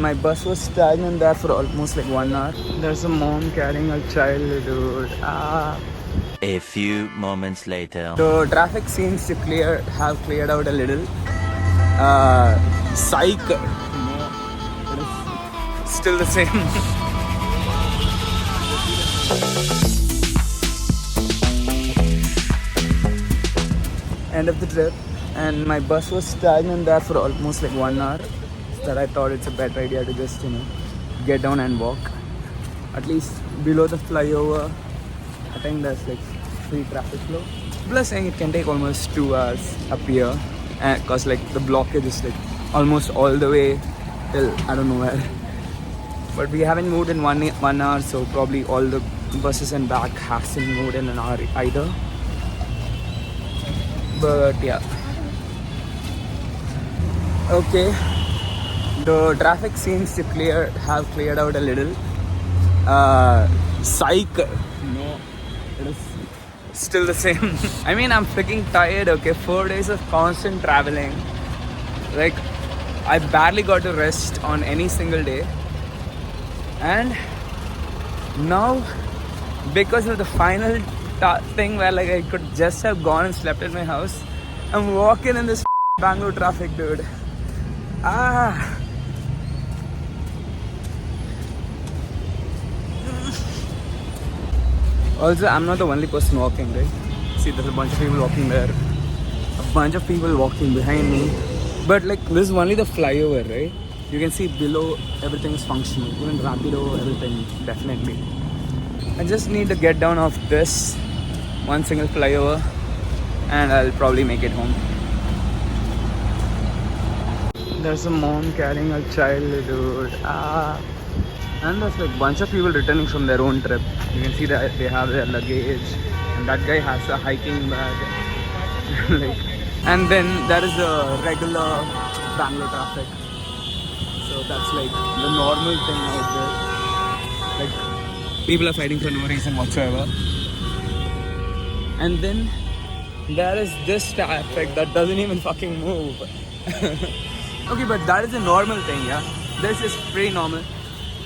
My bus was stagnant there for almost like 1 hour. There's a mom carrying a child, dude. A few moments later. The traffic seems to have cleared out a little. Psych. No, it is still the same. End of the trip, and my bus was stagnant there for almost like 1 hour. That I thought it's a better idea to just get down and walk. At least below the flyover, I think there's like free traffic flow. People are saying it can take almost 2 hours up here, cause like the blockage is like almost all the way till I don't know where. But we haven't moved in 1 hour, so probably all the buses and back hasn't moved in an hour either. But yeah, okay. The traffic seems to have cleared out a little. Psych. No, it is still the same. I mean, I'm freaking tired, okay? 4 days of constant traveling. Like, I barely got to rest on any single day. And now, because of the final thing where like I could just have gone and slept at my house, I'm walking in this Bangalore traffic, dude. Also, I'm not the only person walking, right? See, there's a bunch of people walking there. A bunch of people walking behind me. But like, this is only the flyover, right? You can see below, everything is functional. Even Rapido, everything, definitely. I just need to get down off this one single flyover and I'll probably make it home. There's a mom carrying a child, dude. And there's like a bunch of people returning from their own trip. You can see that they have their luggage, and that guy has a hiking bag. Like, and then there is the regular Bangalore traffic. So that's like the normal thing out there. Like, people are fighting for no reason whatsoever. And then there is this traffic that doesn't even fucking move. Okay, but that is a normal thing, yeah. This is pretty normal.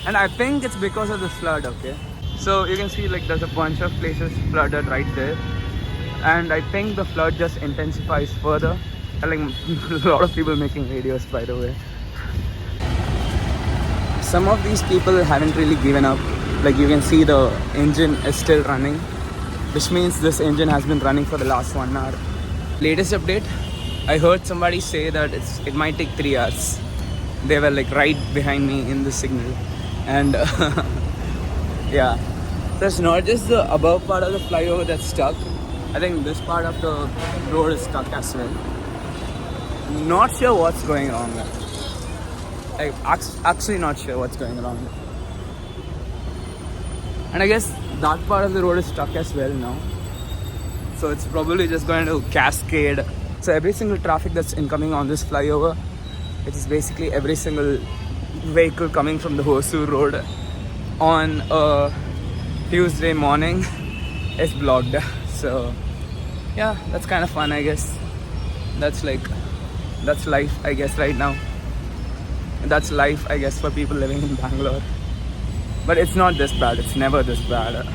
And I think it's because of the flood, okay? So you can see like there's a bunch of places flooded right there. And I think the flood just intensifies further. And like a lot of people making videos, by the way. Some of these people haven't really given up. Like you can see the engine is still running, which means this engine has been running for the last 1 hour. Latest update, I heard somebody say that it might take 3 hours. They were like right behind me in the signal. And yeah, so it's not just the above part of the flyover that's stuck. I think this part of the road is stuck as well. Not sure what's going wrong. I'm actually not sure what's going wrong. And I guess that part of the road is stuck as well now. So it's probably just going to cascade. So every single traffic that's incoming on this flyover, which is basically every single vehicle coming from the Hosur road on a Tuesday morning, is blocked. So yeah, that's kind of fun, I guess. That's life, I guess, right now. That's life, I guess, for people living in Bangalore. But it's not this bad. It's never this bad.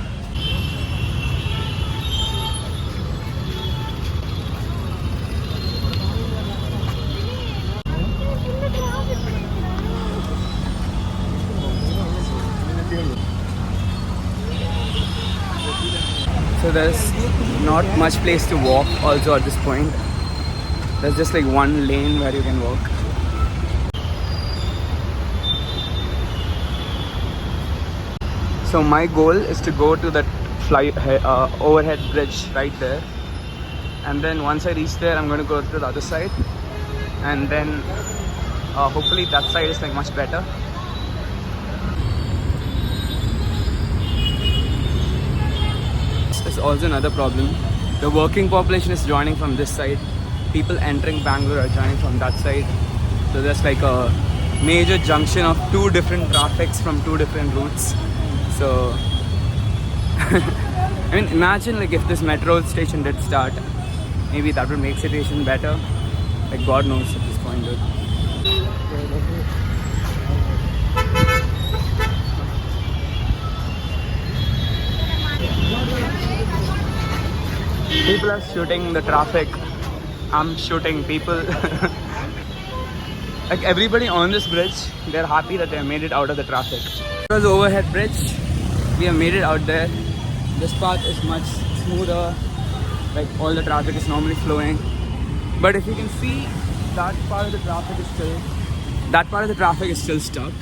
So there's not much place to walk also at this point. There's just like one lane where you can walk. So my goal is to go to that overhead bridge right there. And then once I reach there, I'm going to go to the other side. And then hopefully that side is like much better. This is also another problem. The working population is joining from this side. People entering Bangalore are joining from that side. So there's like a major junction of two different traffics from two different routes. So I mean, imagine like if this metro station did start, maybe that would make situation better. Like God knows at this point, dude. people are shooting the traffic. I'm shooting people. Like everybody on this bridge, they're happy that they made it out of the traffic. It was overhead bridge. We have made it out there. This path is much smoother. Like all the traffic is normally flowing. But if you can see, that part of the traffic is still stuck.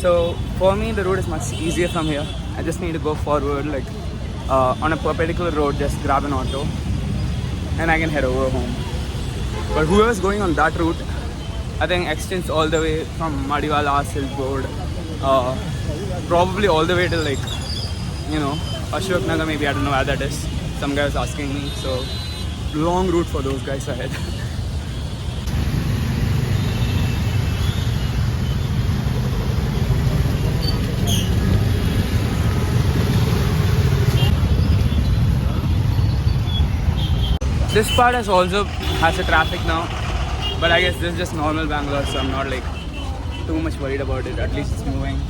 So for me, the road is much easier from here. I just need to go forward, like on a perpendicular road, just grab an auto, and I can head over home. But whoever's going on that route, I think extends all the way from Madiwala, Silk Road, probably all the way to like, Ashok Nagar, maybe, I don't know where that is. Some guy was asking me, so long route for those guys ahead. This part has a traffic now, but I guess this is just normal Bangalore, so I'm not like too much worried about it. At least it's moving.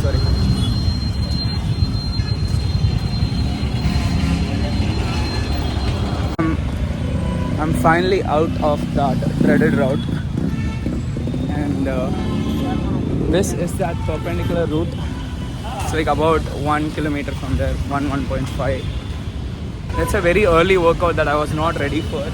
Sorry. I'm finally out of that dreaded route, and this is that perpendicular route. It's like about 1 kilometer from there, 1.5. It's a very early workout that I was not ready for.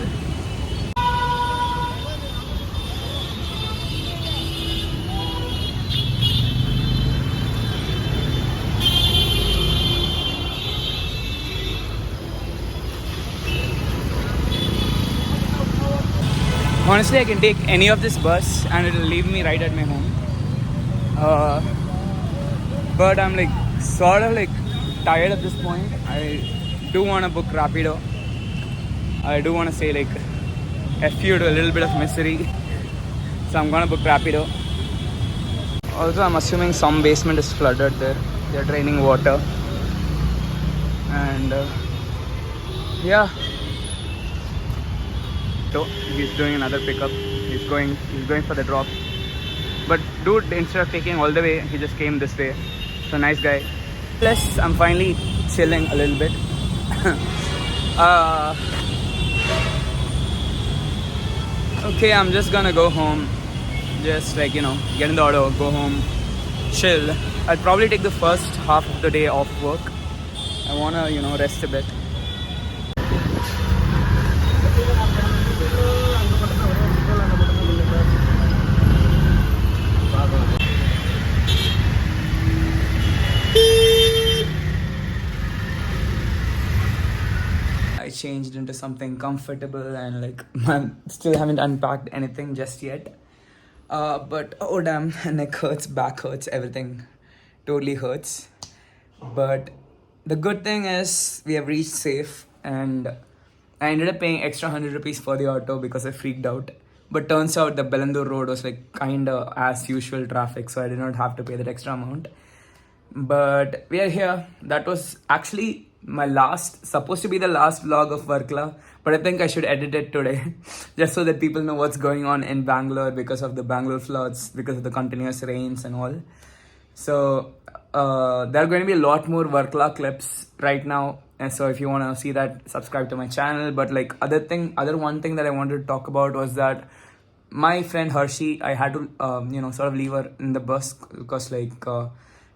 Honestly, I can take any of this bus and it'll leave me right at my home. But I'm like sort of like tired at this point. I do want to book Rapido. I do want to say like F you to a little bit of misery. So I'm gonna book Rapido. Also, I'm assuming some basement is flooded there. They're draining water. And yeah. So he's doing another pickup. He's going for the drop. But dude, instead of taking all the way, he just came this way. So nice guy. Plus, I'm finally chilling a little bit. Okay, I'm just gonna go home. Just like, get in the auto, go home, chill. I'll probably take the first half of the day off work. I wanna, rest a bit. I changed into something comfortable and like I still haven't unpacked anything just yet. But oh damn, neck hurts, back hurts, everything totally hurts. But the good thing is we have reached safe, and I ended up paying extra 100 rupees for the auto because I freaked out. But turns out the Bellandur road was like kinda as usual traffic, so I did not have to pay that extra amount. But we are here. That was actually supposed to be the last vlog of Varkla, but I think I should edit it today just so that people know what's going on in Bangalore because of the Bangalore floods, because of the continuous rains and all. So there are going to be a lot more Varkla clips right now, and so if you want to see that, subscribe to my channel. But like other one thing that I wanted to talk about was that my friend Hershey, I had to sort of leave her in the bus because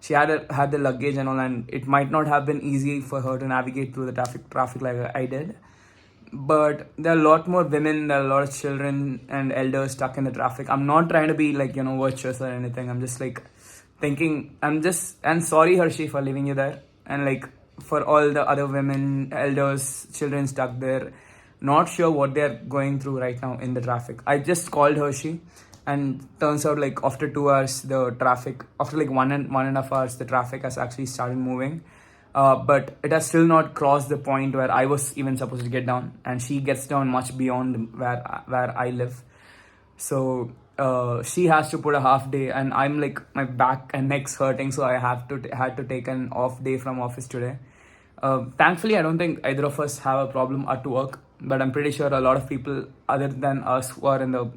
she had the luggage and all, and it might not have been easy for her to navigate through the traffic like I did. But there are a lot more women, there are a lot of children and elders stuck in the traffic. I'm not trying to be virtuous or anything. I'm just like thinking, and sorry Hershey for leaving you there, and like for all the other women, elders, children stuck there, not sure what they're going through right now in the traffic. I just called Hershey, and turns out like after 2 hours, the traffic, after like one and a half hours, the traffic has actually started moving. But it has still not crossed the point where I was even supposed to get down, and she gets down much beyond where I live. So she has to put a half day, and I'm like, my back and neck's hurting, so I had to take an off day from office today. Thankfully, I don't think either of us have a problem at work, but I'm pretty sure a lot of people other than us who are in the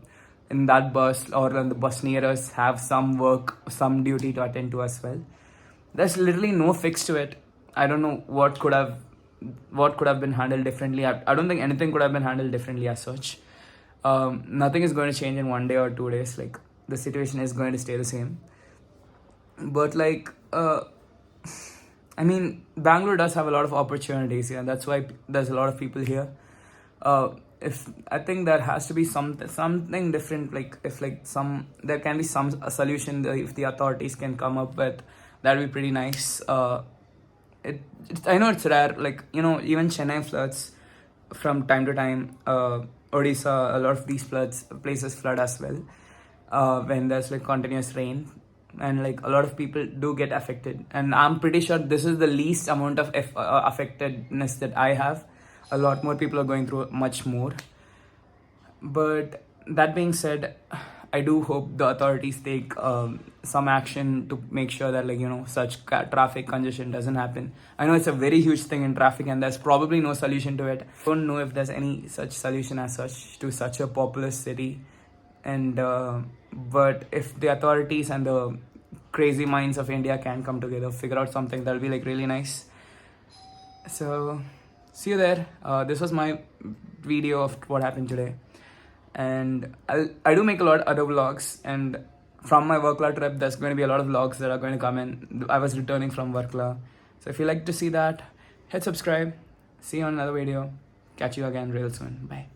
in that bus or on the bus near us have some work, some duty to attend to as well. There's literally no fix to it. I don't know what could have been handled differently. I don't think anything could have been handled differently as such. Nothing is going to change in 1 day or 2 days. Like, the situation is going to stay the same. But like, I mean, Bangalore does have a lot of opportunities here. That's why there's a lot of people here. If I think there has to be something different. Like, if there can be some a solution that if the authorities can come up with, that'd be pretty nice. I know it's rare. Like, you know, even Chennai floods from time to time. Odisha, a lot of these places flood as well when there's like continuous rain, and like a lot of people do get affected. And I'm pretty sure this is the least amount of affectedness that I have. A lot more people are going through much more. But that being said, I do hope the authorities take some action to make sure that, like, you know, such traffic congestion doesn't happen. I know it's a very huge thing in traffic and there's probably no solution to it. I don't know if there's any such solution as such to such a populous city. And but if the authorities and the crazy minds of India can come together, figure out something, that'll be like really nice. So see you there. This was my video of what happened today. And I do make a lot of other vlogs, and from my Varkala trip there's going to be a lot of vlogs that are going to come in. I was returning from Varkala, so if you like to see that, hit subscribe. See you on another video. Catch you again real soon. Bye.